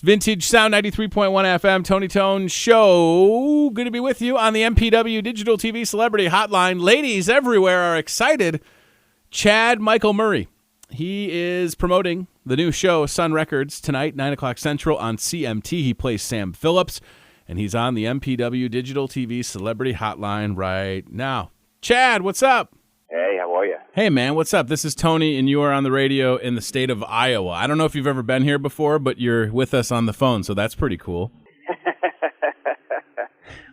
Vintage Sound 93.1 FM, Tony Tone Show. Good to be with you on the MPW Digital TV Celebrity Hotline. Ladies everywhere are excited. Chad Michael Murray. He is promoting the new show, Sun Records, tonight, 9 o'clock Central on CMT. He plays Sam Phillips, and he's on the MPW Digital TV Celebrity Hotline right now. Chad, what's up? Hey, how are you? Hey, man, what's up? This is Tony, and you are on the radio in the state of Iowa. I don't know if you've ever been here before, but you're with us on the phone, so that's pretty cool.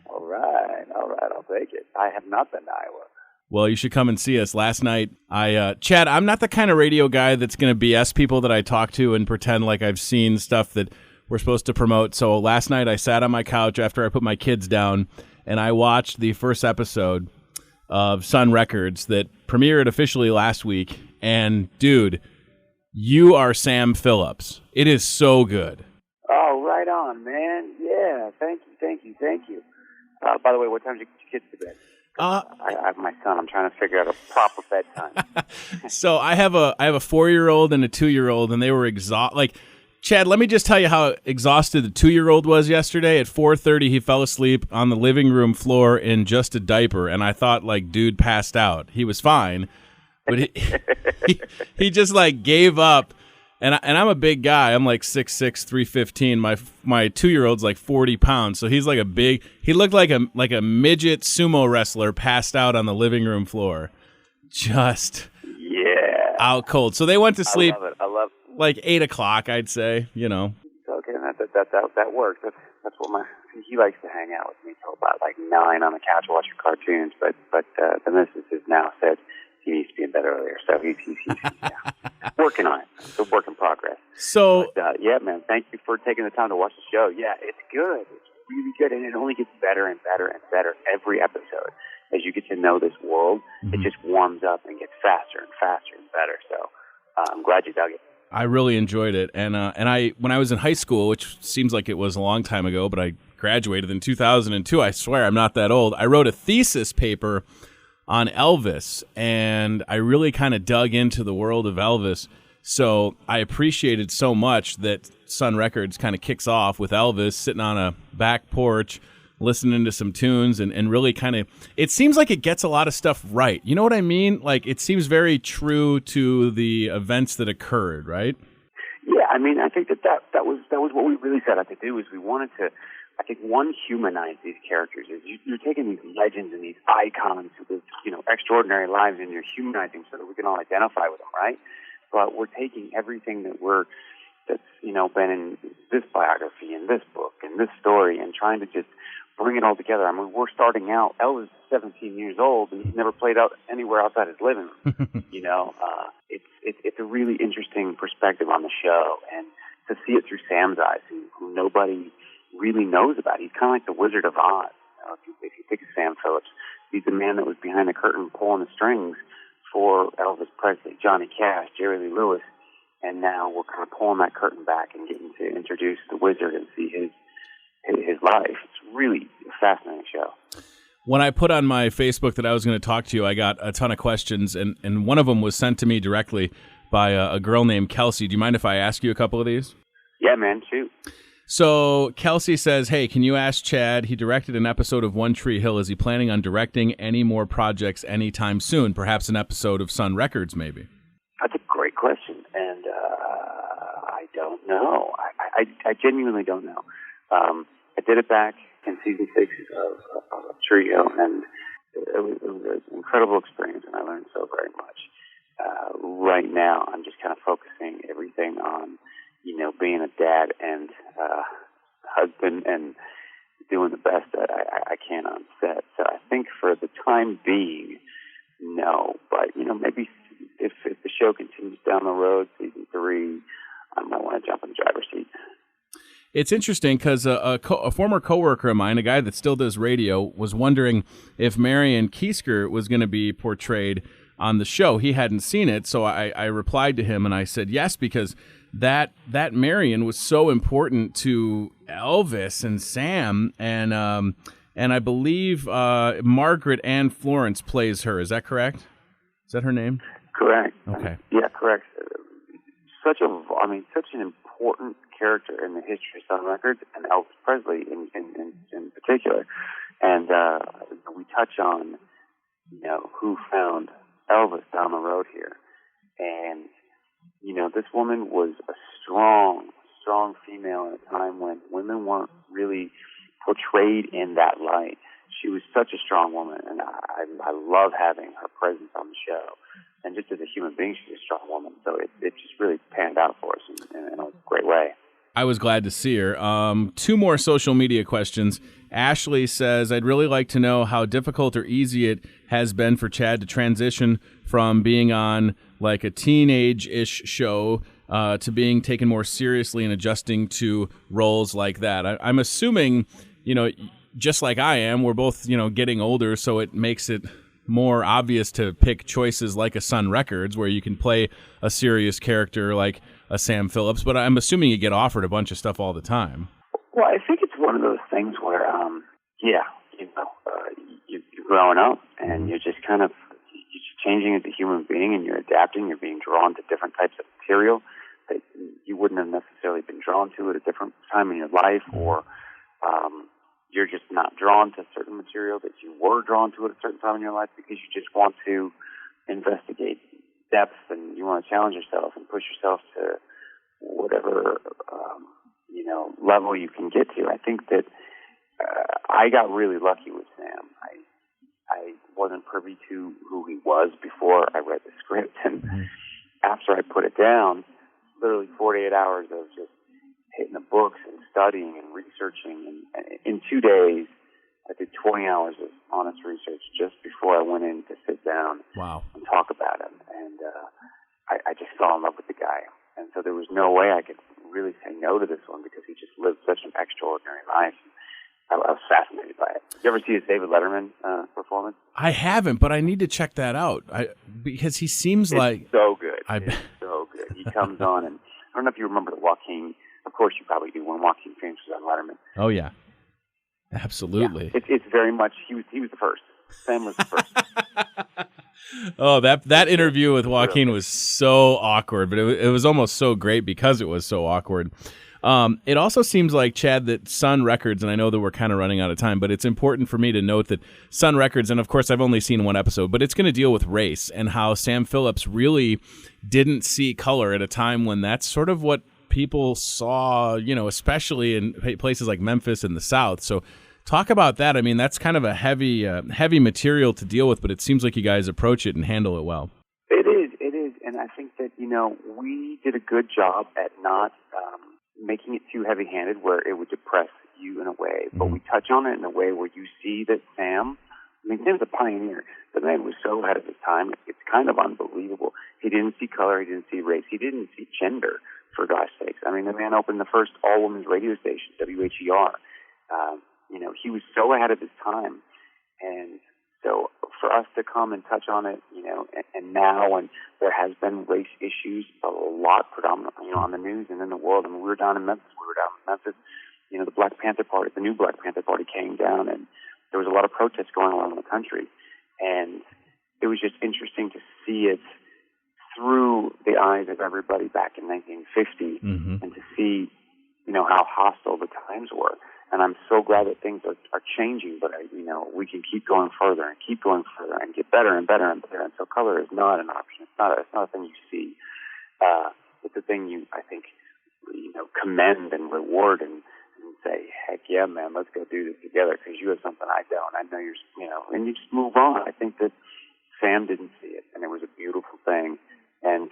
All right, I'll take it. I have not been to Iowa. Well, you should come and see us. Last night, Chad, I'm not the kind of radio guy that's going to BS people that I talk to and pretend like I've seen stuff that we're supposed to promote. So last night, I sat on my couch after I put my kids down, and I watched the first episode of Sun Records that premiered officially last week. And, dude, you are Sam Phillips. It is so good. Oh, right on, man. Yeah, thank you. By the way, what time did your kids to bed? I have my son. I'm trying to figure out a proper bedtime. So I have a 4-year-old and a 2-year-old, and they were exhausted. Like, Chad, let me just tell you how exhausted the 2-year-old was yesterday. At 4:30, he fell asleep on the living room floor in just a diaper, and I thought, like, dude passed out. He was fine, but he just, like, gave up. And I'm a big guy. I'm like 6'6", 315. My 2-year-old's like 40 pounds, so he's like he looked like a midget sumo wrestler passed out on the living room floor. Just out cold. So they went to sleep. I love it. Like 8 o'clock, I'd say, you know. Okay, that works. That's what he likes to hang out with me till about like 9 on the couch watching cartoons. But the missus has now said he needs to be in bed earlier, so he's working on it. It's a work in progress. So yeah, man, thank you for taking the time to watch the show. Yeah, it's good. It's really good, and it only gets better and better and better every episode. As you get to know this world, It just warms up and gets faster and faster and better. So I'm glad you dug it. I really enjoyed it, and I when I was in high school, which seems like it was a long time ago, but I graduated in 2002. I swear I'm not that old. I wrote a thesis paper on Elvis, and I really kind of dug into the world of Elvis. So I appreciated so much that Sun Records kind of kicks off with Elvis sitting on a back porch, listening to some tunes, and really kind of, it seems like it gets a lot of stuff right. You know what I mean? Like, it seems very true to the events that occurred, right? Yeah, I mean, I think that was what we really set out to do, is we wanted to, I think, humanize these characters. Is you're taking these legends and these icons who live, extraordinary lives, and you're humanizing so that we can all identify with them, right? But we're taking everything that's been in this biography, in this book, in this story, and trying to just bring it all together. I mean, we're starting out. Elvis is 17 years old, and he's never played out anywhere outside his living room. It's a really interesting perspective on the show, and to see it through Sam's eyes, who nobody really knows about. He's kind of like the Wizard of Oz. If you think of Sam Phillips, he's the man that was behind the curtain pulling the strings for Elvis Presley, Johnny Cash, Jerry Lee Lewis, and now we're kind of pulling that curtain back and getting to introduce the wizard and see his life. It's really a fascinating show. When I put on my Facebook that I was going to talk to you, I got a ton of questions, and one of them was sent to me directly by a girl named Kelsey. Do you mind if I ask you a couple of these? Yeah, man, shoot. So Kelsey says, hey, can you ask Chad? He directed an episode of One Tree Hill. Is he planning on directing any more projects anytime soon? Perhaps an episode of Sun Records, maybe? That's a great question, and I don't know. I genuinely don't know. I did it back in season 6 of Tree Hill, and it was an incredible experience, and I learned so very much. Right now, I'm just kind of focusing everything on being a dad and husband and doing the best that I can on set. So I think for the time being, no. But, maybe if the show continues down the road, season 3, I might want to jump in the driver's seat. It's interesting because a former coworker of mine, a guy that still does radio, was wondering if Marion Keisker was going to be portrayed on the show. He hadn't seen it, so I replied to him and I said yes, because that Marion was so important to Elvis and Sam, and I believe Margaret Ann Florence plays her. Is that correct? Is that her name? Correct. Okay. Yeah, correct. Such an important character in the history of Sun Records and Elvis Presley in particular. And we touch on, who found Elvis down the road here. And, this woman was a strong female in a time when women weren't really portrayed in that light. She was such a strong woman, and I love having her presence on the show. And just as a human being, she's a strong woman. So it just really panned out for us in a great way. I was glad to see her. 2 more social media questions. Ashley says, I'd really like to know how difficult or easy it has been for Chad to transition from being on like a teenage-ish show to being taken more seriously and adjusting to roles like that. I'm assuming, just like I am, we're both, getting older, so it makes it more obvious to pick choices like a Sun Records where you can play a serious character like a Sam Phillips, but I'm assuming you get offered a bunch of stuff all the time. Well, I think it's one of those things where, you're growing up and you're just kind of changing as a human being, and you're adapting. You're being drawn to different types of material that you wouldn't have necessarily been drawn to at a different time in your life, or you're just not drawn to certain material that you were drawn to at a certain time in your life because you just want to investigate depth and you want to challenge yourself and push yourself to whatever level you can get to. I think that I got really lucky with Sam. I wasn't privy to who he was before I read the script, and after I put it down, literally 48 hours of just hitting the books and studying and researching, and in 2 days I did 20 hours of honest research just before I went in to sit down and talk about him, and I just fell in love with the guy. And so there was no way I could really say no to this one because he just lived such an extraordinary life. I was fascinated by it. Did you ever see his David Letterman performance? I haven't, but I need to check that out because he seems it's so good. It's so good. He comes on, and I don't know if you remember the Joaquin. Of course, you probably do. When Joaquin Phoenix was on Letterman. Oh yeah, absolutely. Yeah. It's very much he was the first. Sam was the first. Oh, that interview with Joaquin was so awkward, but it was almost so great because it was so awkward. It also seems like, Chad, that Sun Records, and I know that we're kind of running out of time, but it's important for me to note that Sun Records, and of course I've only seen one episode, but it's going to deal with race and how Sam Phillips really didn't see color at a time when that's sort of what people saw, especially in places like Memphis and the South. So talk about that. I mean, that's kind of a heavy material to deal with, but it seems like you guys approach it and handle it well. It is. And I think that, we did a good job at not making it too heavy-handed where it would depress you in a way. But we touch on it in a way where you see that Sam's a pioneer. The man was so ahead of his time. It's kind of unbelievable. He didn't see color. He didn't see race. He didn't see gender, for God's sakes. I mean, the man opened the first all-women's radio station, WHER. He was so ahead of his time. And so for us to come and touch on it, and now when there has been race issues a lot predominantly, on the news and in the world. I mean, we were down in Memphis. The Black Panther Party, the new Black Panther Party came down, and there was a lot of protests going on in the country. And it was just interesting to see it through the eyes of everybody back in 1950 and to see, how hostile the times were. And I'm so glad that things are changing, but, we can keep going further and keep going further and get better and better and better. And so color is not an option. It's not a thing you see. It's a thing you, I think, commend and reward and say, heck yeah, man, let's go do this together because you have something I don't. I know and you just move on. I think that Sam didn't see it, and it was a beautiful thing. And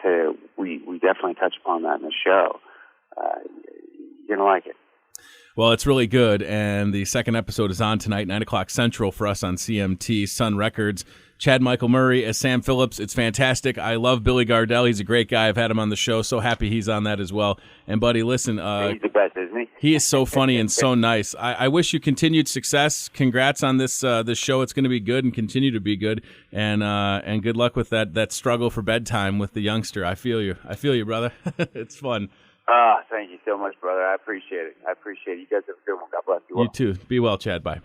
we definitely touch upon that in the show. You're going to like it. Well, it's really good, and the second episode is on tonight, 9 o'clock Central for us on CMT, Sun Records. Chad Michael Murray as Sam Phillips. It's fantastic. I love Billy Gardell. He's a great guy. I've had him on the show. So happy he's on that as well. And, buddy, listen. He's the best, isn't he? He is so funny and so nice. I wish you continued success. Congrats on this show. It's going to be good and continue to be good. And good luck with that struggle for bedtime with the youngster. I feel you, brother. It's fun. Thank you so much, brother. I appreciate it. You guys have a good one. God bless you all. You too. Be well, Chad. Bye.